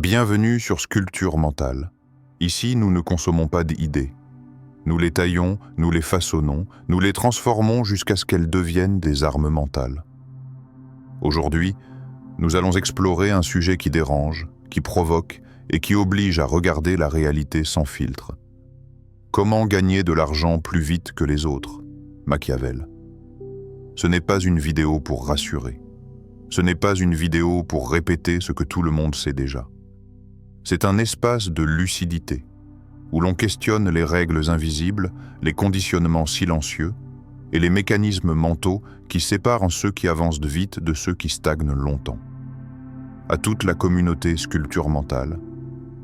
Bienvenue sur Sculpture Mentale. Ici, nous ne consommons pas d'idées. Nous les taillons, nous les façonnons, nous les transformons jusqu'à ce qu'elles deviennent des armes mentales. Aujourd'hui, nous allons explorer un sujet qui dérange, qui provoque et qui oblige à regarder la réalité sans filtre. Comment gagner de l'argent plus vite que les autres? Machiavel. Ce n'est pas une vidéo pour rassurer. Ce n'est pas une vidéo pour répéter ce que tout le monde sait déjà. C'est un espace de lucidité, où l'on questionne les règles invisibles, les conditionnements silencieux et les mécanismes mentaux qui séparent ceux qui avancent vite de ceux qui stagnent longtemps. À toute la communauté Sculpture Mentale,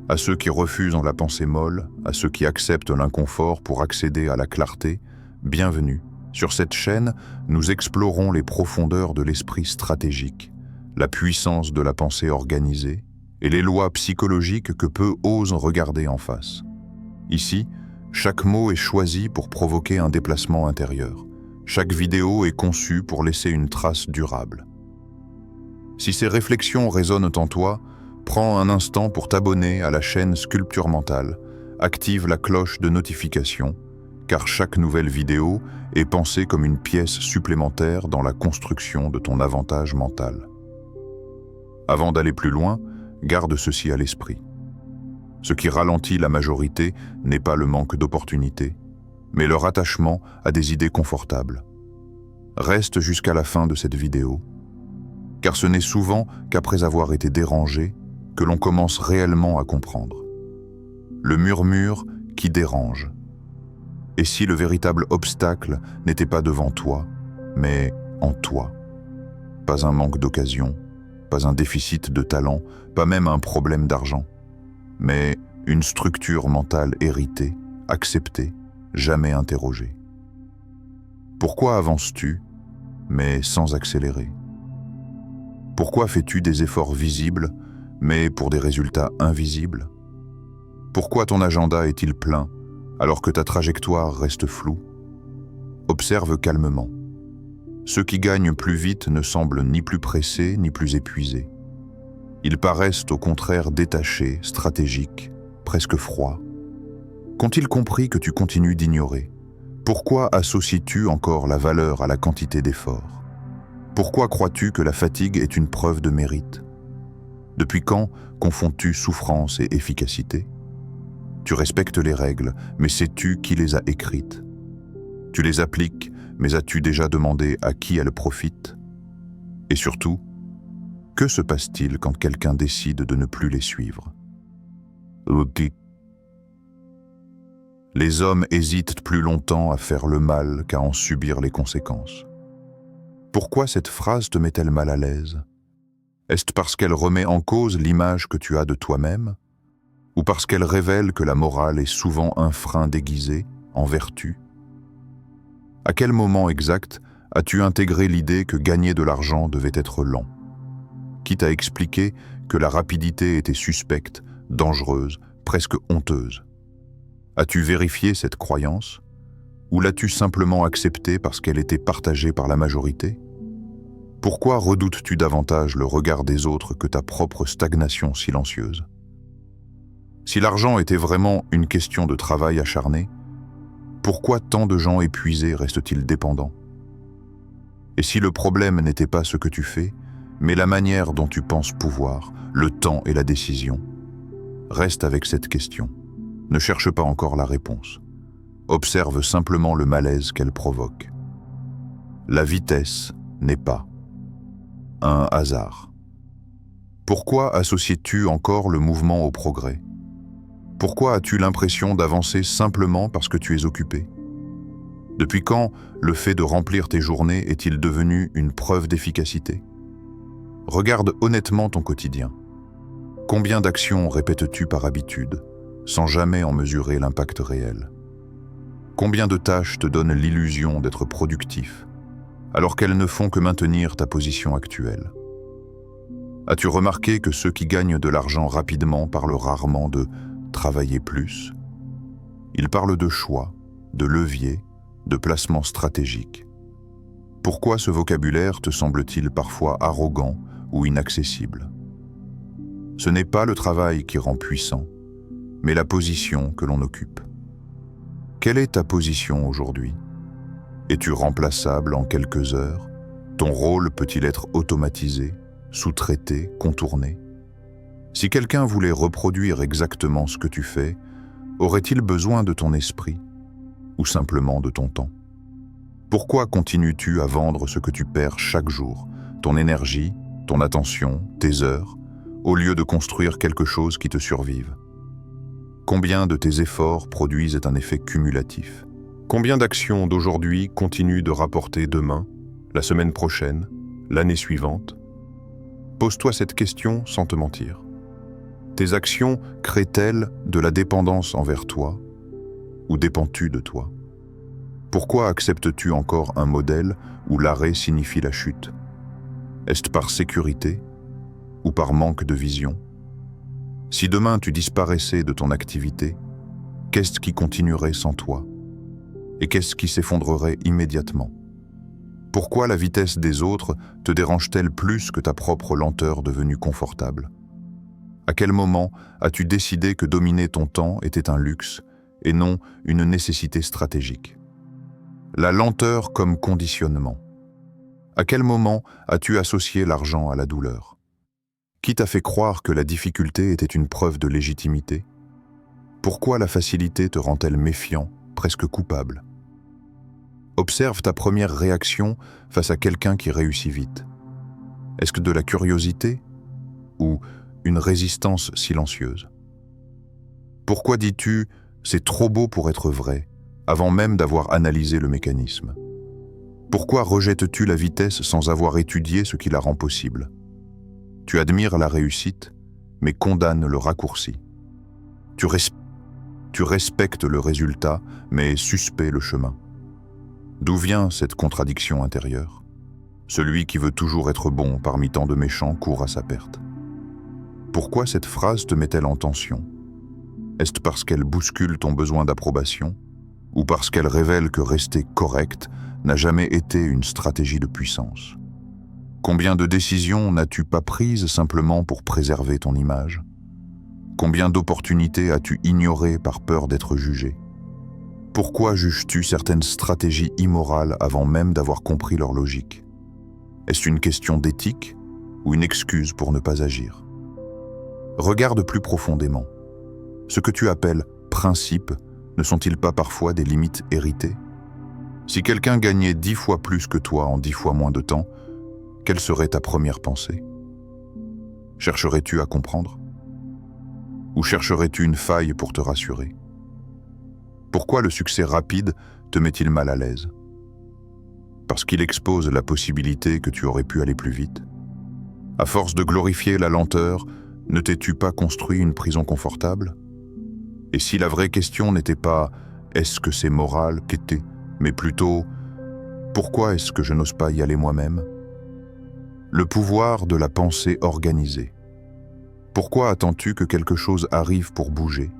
à ceux qui refusent la pensée molle, à ceux qui acceptent l'inconfort pour accéder à la clarté, bienvenue. Sur cette chaîne, nous explorons les profondeurs de l'esprit stratégique, la puissance de la pensée organisée et les lois psychologiques que peu osent regarder en face. Ici, chaque mot est choisi pour provoquer un déplacement intérieur. Chaque vidéo est conçue pour laisser une trace durable. Si ces réflexions résonnent en toi, prends un instant pour t'abonner à la chaîne Sculpture Mentale, active la cloche de notification, car chaque nouvelle vidéo est pensée comme une pièce supplémentaire dans la construction de ton avantage mental. Avant d'aller plus loin, garde ceci à l'esprit. Ce qui ralentit la majorité n'est pas le manque d'opportunités, mais leur attachement à des idées confortables. Reste jusqu'à la fin de cette vidéo, car ce n'est souvent qu'après avoir été dérangé que l'on commence réellement à comprendre. Le murmure qui dérange. Et si le véritable obstacle n'était pas devant toi, mais en toi? Pas un manque d'occasion, pas un déficit de talent, pas même un problème d'argent, mais une structure mentale héritée, acceptée, jamais interrogée. Pourquoi avances-tu, mais sans accélérer? Pourquoi fais-tu des efforts visibles, mais pour des résultats invisibles? Pourquoi ton agenda est-il plein, alors que ta trajectoire reste floue? Observe calmement. Ceux qui gagnent plus vite ne semblent ni plus pressés ni plus épuisés. Ils paraissent au contraire détachés, stratégiques, presque froids. Qu'ont-ils compris que tu continues d'ignorer? Pourquoi associes-tu encore la valeur à la quantité d'efforts? Pourquoi crois-tu que la fatigue est une preuve de mérite? Depuis quand confonds-tu souffrance et efficacité? Tu respectes les règles, mais sais-tu qui les a écrites? Tu les appliques, mais as-tu déjà demandé à qui elles profitent? Et surtout, que se passe-t-il quand quelqu'un décide de ne plus les suivre? Les hommes hésitent plus longtemps à faire le mal qu'à en subir les conséquences. Pourquoi cette phrase te met-elle mal à l'aise? Est-ce parce qu'elle remet en cause l'image que tu as de toi-même? Ou parce qu'elle révèle que la morale est souvent un frein déguisé en vertu? À quel moment exact as-tu intégré l'idée que gagner de l'argent devait être lent? Qui t'a expliqué que la rapidité était suspecte, dangereuse, presque honteuse? As-tu vérifié cette croyance? Ou l'as-tu simplement acceptée parce qu'elle était partagée par la majorité? Pourquoi redoutes-tu davantage le regard des autres que ta propre stagnation silencieuse? Si l'argent était vraiment une question de travail acharné, pourquoi tant de gens épuisés restent-ils dépendants? Et si le problème n'était pas ce que tu fais, mais la manière dont tu penses pouvoir, le temps et la décision? Reste avec cette question. Ne cherche pas encore la réponse. Observe simplement le malaise qu'elle provoque. La vitesse n'est pas un hasard. Pourquoi associes-tu encore le mouvement au progrès? Pourquoi as-tu l'impression d'avancer simplement parce que tu es occupé? Depuis quand le fait de remplir tes journées est-il devenu une preuve d'efficacité? Regarde honnêtement ton quotidien. Combien d'actions répètes-tu par habitude, sans jamais en mesurer l'impact réel? Combien de tâches te donnent l'illusion d'être productif, alors qu'elles ne font que maintenir ta position actuelle? As-tu remarqué que ceux qui gagnent de l'argent rapidement parlent rarement de travailler plus? Ils parlent de choix, de levier, de placement stratégique. Pourquoi ce vocabulaire te semble-t-il parfois arrogant ou inaccessible? Ce n'est pas le travail qui rend puissant, mais la position que l'on occupe. Quelle est ta position aujourd'hui? Es-tu remplaçable en quelques heures? Ton rôle peut-il être automatisé, sous-traité, contourné? Si quelqu'un voulait reproduire exactement ce que tu fais, aurait-il besoin de ton esprit ou simplement de ton temps? Pourquoi continues-tu à vendre ce que tu perds chaque jour, ton énergie, ton attention, tes heures, au lieu de construire quelque chose qui te survive? Combien de tes efforts produisent un effet cumulatif? Combien d'actions d'aujourd'hui continuent de rapporter demain, la semaine prochaine, l'année suivante? Pose-toi cette question sans te mentir. Tes actions créent-elles de la dépendance envers toi ou dépends-tu de toi? Pourquoi acceptes-tu encore un modèle où l'arrêt signifie la chute? Est-ce par sécurité ou par manque de vision? Si demain tu disparaissais de ton activité, qu'est-ce qui continuerait sans toi? Et qu'est-ce qui s'effondrerait immédiatement? Pourquoi la vitesse des autres te dérange-t-elle plus que ta propre lenteur devenue confortable? À quel moment as-tu décidé que dominer ton temps était un luxe et non une nécessité stratégique? La lenteur comme conditionnement. À quel moment as-tu associé l'argent à la douleur? Qui t'a fait croire que la difficulté était une preuve de légitimité? Pourquoi la facilité te rend-elle méfiant, presque coupable? Observe ta première réaction face à quelqu'un qui réussit vite. Est-ce que de la curiosité ou une résistance silencieuse? Pourquoi dis-tu « c'est trop beau pour être vrai » avant même d'avoir analysé le mécanisme? Pourquoi rejettes-tu la vitesse sans avoir étudié ce qui la rend possible? Tu admires la réussite, mais condamnes le raccourci. Tu respectes le résultat, mais suspectes le chemin. D'où vient cette contradiction intérieure? Celui qui veut toujours être bon parmi tant de méchants court à sa perte. Pourquoi cette phrase te met-elle en tension? Est-ce parce qu'elle bouscule ton besoin d'approbation, ou parce qu'elle révèle que rester correct n'a jamais été une stratégie de puissance? Combien de décisions n'as-tu pas prises simplement pour préserver ton image? Combien d'opportunités as-tu ignorées par peur d'être jugé? Pourquoi juges-tu certaines stratégies immorales avant même d'avoir compris leur logique? Est-ce une question d'éthique ou une excuse pour ne pas agir? Regarde plus profondément. Ce que tu appelles « principes » ne sont-ils pas parfois des limites héritées? Si quelqu'un gagnait 10 fois plus que toi en 10 fois moins de temps, quelle serait ta première pensée? Chercherais-tu à comprendre? Ou chercherais-tu une faille pour te rassurer? Pourquoi le succès rapide te met-il mal à l'aise? Parce qu'il expose la possibilité que tu aurais pu aller plus vite? À force de glorifier la lenteur, ne t'es-tu pas construit une prison confortable? Et si la vraie question n'était pas « est-ce que c'est moral qu'était ?» mais plutôt « pourquoi est-ce que je n'ose pas y aller moi-même ?» Le pouvoir de la pensée organisée. Pourquoi attends-tu que quelque chose arrive pour bouger?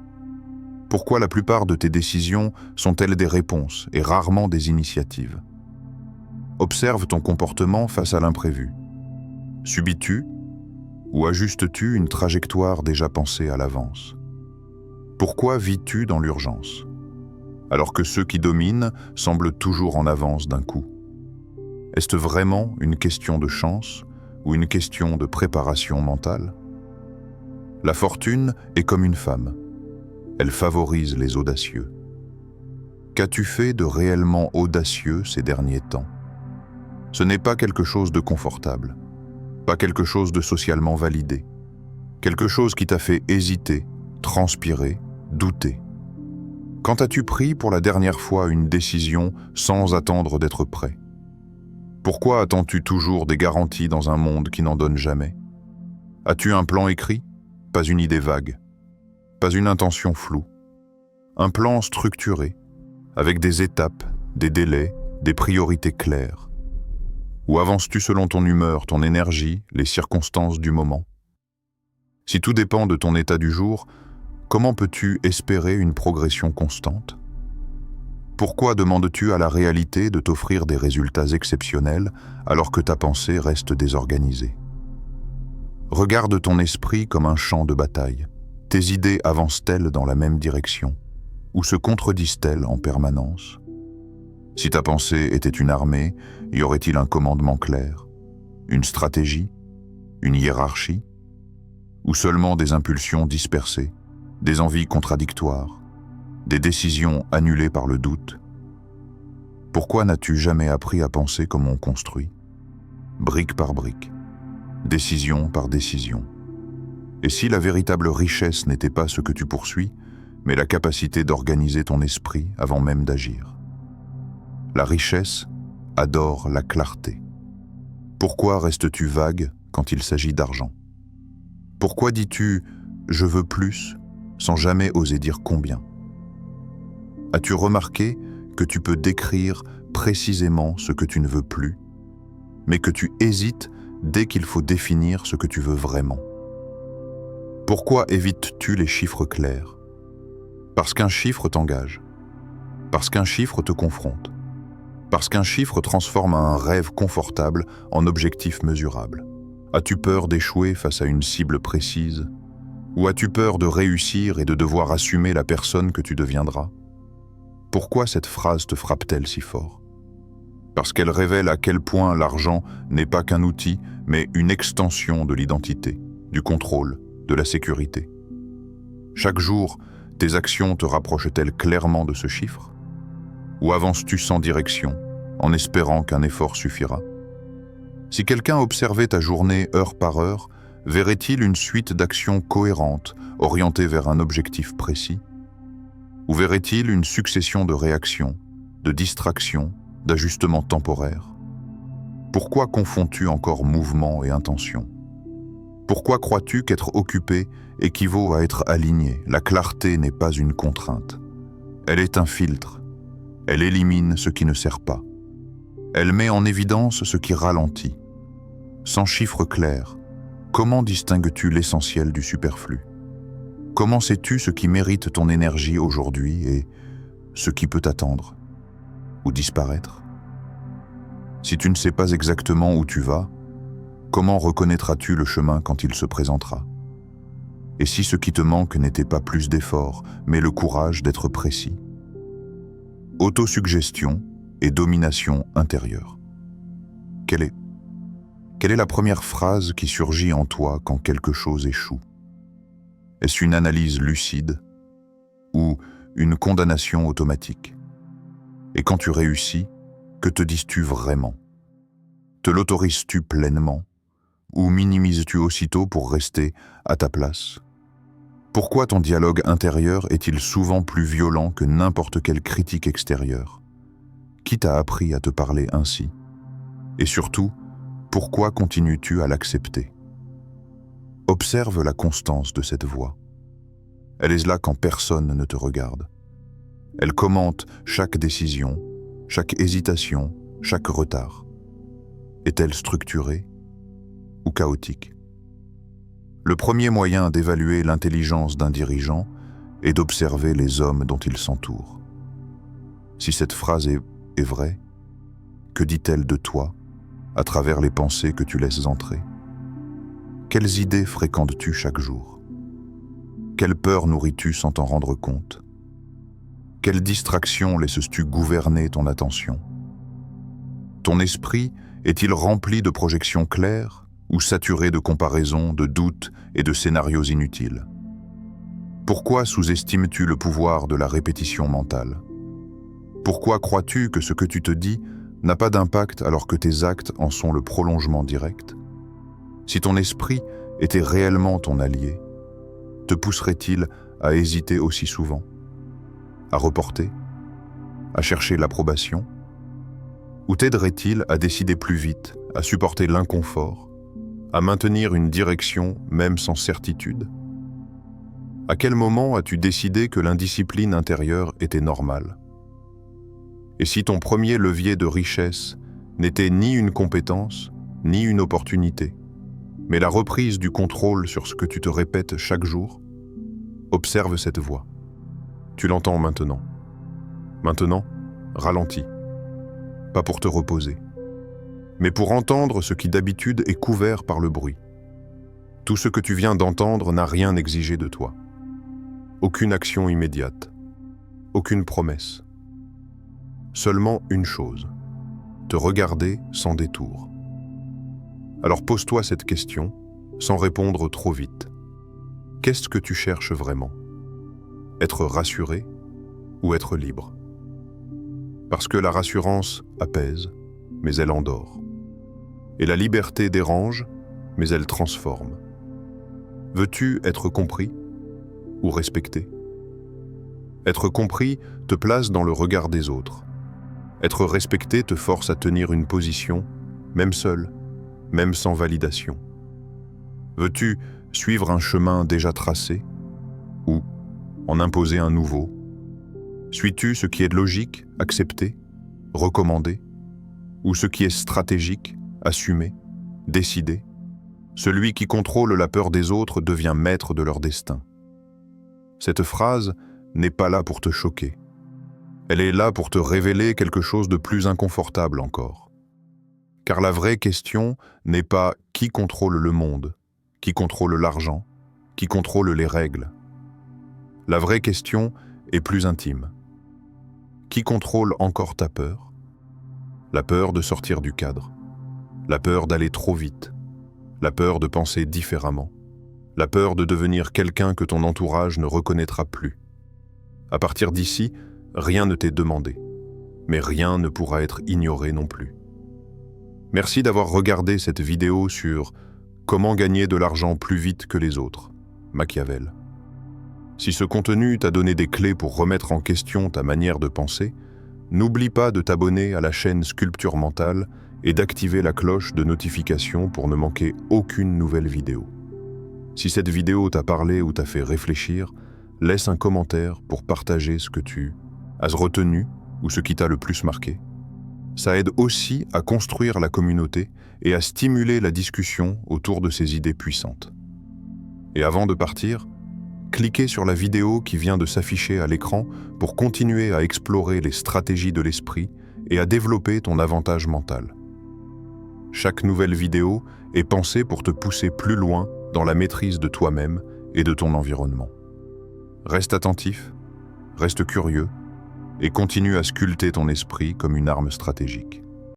Pourquoi la plupart de tes décisions sont-elles des réponses et rarement des initiatives? Observe ton comportement face à l'imprévu. Subis-tu ou ajustes-tu une trajectoire déjà pensée à l'avance? Pourquoi vis-tu dans l'urgence, alors que ceux qui dominent semblent toujours en avance d'un coup? Est-ce vraiment une question de chance ou une question de préparation mentale? La fortune est comme une femme. Elle favorise les audacieux. Qu'as-tu fait de réellement audacieux ces derniers temps? Ce n'est pas quelque chose de confortable, pas quelque chose de socialement validé, quelque chose qui t'a fait hésiter, transpirer, douter. Quand as-tu pris pour la dernière fois une décision sans attendre d'être prêt? Pourquoi attends-tu toujours des garanties dans un monde qui n'en donne jamais? As-tu un plan écrit? Pas une idée vague. Pas une intention floue. Un plan structuré, avec des étapes, des délais, des priorités claires. Ou avances-tu selon ton humeur, ton énergie, les circonstances du moment? Si tout dépend de ton état du jour, comment peux-tu espérer une progression constante? Pourquoi demandes-tu à la réalité de t'offrir des résultats exceptionnels alors que ta pensée reste désorganisée? Regarde ton esprit comme un champ de bataille. Tes idées avancent-elles dans la même direction ou se contredisent-elles en permanence? Si ta pensée était une armée, y aurait-il un commandement clair, une stratégie, une hiérarchie, ou seulement des impulsions dispersées, des envies contradictoires, des décisions annulées par le doute? Pourquoi n'as-tu jamais appris à penser comme on construit, brique par brique, décision par décision? Et si la véritable richesse n'était pas ce que tu poursuis, mais la capacité d'organiser ton esprit avant même d'agir? La richesse adore la clarté. Pourquoi restes-tu vague quand il s'agit d'argent? Pourquoi dis-tu « je veux plus » sans jamais oser dire combien? As-tu remarqué que tu peux décrire précisément ce que tu ne veux plus, mais que tu hésites dès qu'il faut définir ce que tu veux vraiment? Pourquoi évites-tu les chiffres clairs? Parce qu'un chiffre t'engage, parce qu'un chiffre te confronte, parce qu'un chiffre transforme un rêve confortable en objectif mesurable. As-tu peur d'échouer face à une cible précise? Ou as-tu peur de réussir et de devoir assumer la personne que tu deviendras? Pourquoi cette phrase te frappe-t-elle si fort? Parce qu'elle révèle à quel point l'argent n'est pas qu'un outil, mais une extension de l'identité, du contrôle, de la sécurité. Chaque jour, tes actions te rapprochent-elles clairement de ce chiffre? Ou avances-tu sans direction, en espérant qu'un effort suffira? Si quelqu'un observait ta journée heure par heure, verrait-il une suite d'actions cohérentes, orientées vers un objectif précis? Ou verrait-il une succession de réactions, de distractions, d'ajustements temporaires? Pourquoi confonds-tu encore mouvement et intention? Pourquoi crois-tu qu'être occupé équivaut à être aligné? La clarté n'est pas une contrainte. Elle est un filtre. Elle élimine ce qui ne sert pas. Elle met en évidence ce qui ralentit. Sans chiffre clair, comment distingues-tu l'essentiel du superflu? Comment sais-tu ce qui mérite ton énergie aujourd'hui et ce qui peut attendre ou disparaître? Si tu ne sais pas exactement où tu vas, comment reconnaîtras-tu le chemin quand il se présentera? Et si ce qui te manque n'était pas plus d'efforts, mais le courage d'être précis? Autosuggestion et domination intérieure. Quelle est la première phrase qui surgit en toi quand quelque chose échoue? Est-ce une analyse lucide ou une condamnation automatique? Et quand tu réussis, que te dis-tu vraiment? Te l'autorises-tu pleinement ou minimises-tu aussitôt pour rester à ta place? Pourquoi ton dialogue intérieur est-il souvent plus violent que n'importe quelle critique extérieure? Qui t'a appris à te parler ainsi? Et surtout, pourquoi continues-tu à l'accepter? Observe la constance de cette voix. Elle est là quand personne ne te regarde. Elle commente chaque décision, chaque hésitation, chaque retard. Est-elle structurée ou chaotique? Le premier moyen d'évaluer l'intelligence d'un dirigeant est d'observer les hommes dont il s'entoure. Si cette phrase est vraie, que dit-elle de toi à travers les pensées que tu laisses entrer? Quelles idées fréquentes-tu chaque jour? Quelle peur nourris-tu sans t'en rendre compte? Quelle distraction laisses-tu gouverner ton attention? Ton esprit est-il rempli de projections claires ou saturé de comparaisons, de doutes et de scénarios inutiles? Pourquoi sous-estimes-tu le pouvoir de la répétition mentale? Pourquoi crois-tu que ce que tu te dis n'a pas d'impact alors que tes actes en sont le prolongement direct? Si ton esprit était réellement ton allié, te pousserait-il à hésiter aussi souvent? À reporter? À chercher l'approbation? Ou t'aiderait-il à décider plus vite, à supporter l'inconfort, à maintenir une direction même sans certitude? À quel moment as-tu décidé que l'indiscipline intérieure était normale? Et si ton premier levier de richesse n'était ni une compétence, ni une opportunité, mais la reprise du contrôle sur ce que tu te répètes chaque jour, observe cette voix. Tu l'entends maintenant. Maintenant, ralentis. Pas pour te reposer, mais pour entendre ce qui d'habitude est couvert par le bruit. Tout ce que tu viens d'entendre n'a rien exigé de toi. Aucune action immédiate, aucune promesse. Seulement une chose, te regarder sans détour. Alors pose-toi cette question, sans répondre trop vite. Qu'est-ce que tu cherches vraiment? Être rassuré ou être libre? Parce que la rassurance apaise, mais elle endort. Et la liberté dérange, mais elle transforme. Veux-tu être compris ou respecté? Être compris te place dans le regard des autres. Être respecté te force à tenir une position, même seul, même sans validation. Veux-tu suivre un chemin déjà tracé ou en imposer un nouveau? Suis-tu ce qui est logique, accepté, recommandé, ou ce qui est stratégique, assumé, décidé? Celui qui contrôle la peur des autres devient maître de leur destin. Cette phrase n'est pas là pour te choquer. Elle est là pour te révéler quelque chose de plus inconfortable encore. Car la vraie question n'est pas qui contrôle le monde, qui contrôle l'argent, qui contrôle les règles. La vraie question est plus intime. Qui contrôle encore ta peur? La peur de sortir du cadre, la peur d'aller trop vite, la peur de penser différemment, la peur de devenir quelqu'un que ton entourage ne reconnaîtra plus. À partir d'ici, rien ne t'est demandé, mais rien ne pourra être ignoré non plus. Merci d'avoir regardé cette vidéo sur « Comment gagner de l'argent plus vite que les autres » Machiavel. Si ce contenu t'a donné des clés pour remettre en question ta manière de penser, n'oublie pas de t'abonner à la chaîne Sculpture Mentale et d'activer la cloche de notification pour ne manquer aucune nouvelle vidéo. Si cette vidéo t'a parlé ou t'a fait réfléchir, laisse un commentaire pour partager ce que tu as retenu ou ce qui t'a le plus marqué. Ça aide aussi à construire la communauté et à stimuler la discussion autour de ces idées puissantes. Et avant de partir, cliquez sur la vidéo qui vient de s'afficher à l'écran pour continuer à explorer les stratégies de l'esprit et à développer ton avantage mental. Chaque nouvelle vidéo est pensée pour te pousser plus loin dans la maîtrise de toi-même et de ton environnement. Reste attentif, reste curieux et continue à sculpter ton esprit comme une arme stratégique.